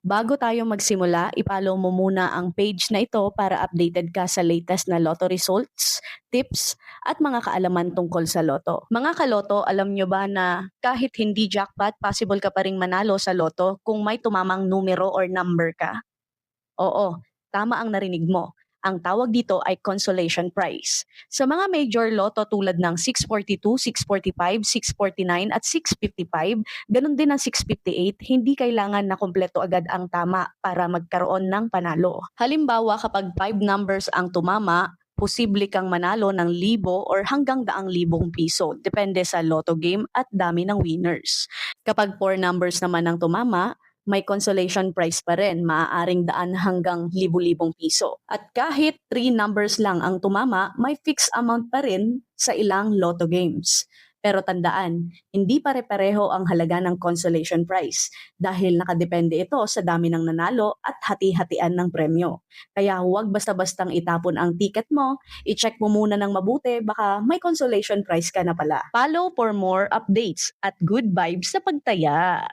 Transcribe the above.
Bago tayo magsimula, ipollow mo muna ang page na ito para updated ka sa latest na lotto results, tips, at mga kaalaman tungkol sa loto. Mga kaloto, alam nyo ba na kahit hindi jackpot, possible ka pa ring manalo sa loto kung may tumamang numero or number ka? Oo, tama ang narinig mo. Ang tawag dito ay consolation prize. Sa mga major lotto tulad ng 642, 645, 649 at 655, ganun din ang 658, hindi kailangan na kumpleto agad ang tama para magkaroon ng panalo. Halimbawa, kapag 5 numbers ang tumama, posible kang manalo ng 1,000 or hanggang 100,000 piso, depende sa lotto game at dami ng winners. Kapag 4 numbers naman ang tumama, may consolation prize pa rin, maaaring daan hanggang libu-libong piso. At kahit 3 numbers lang ang tumama, may fixed amount pa rin sa ilang lotto games. Pero tandaan, hindi pare-pareho ang halaga ng consolation prize dahil nakadepende ito sa dami ng nanalo at hati-hatian ng premyo. Kaya huwag basta-bastang itapon ang ticket mo, i-check mo muna ng mabuti, baka may consolation prize ka na pala. Follow for more updates at good vibes sa pagtaya.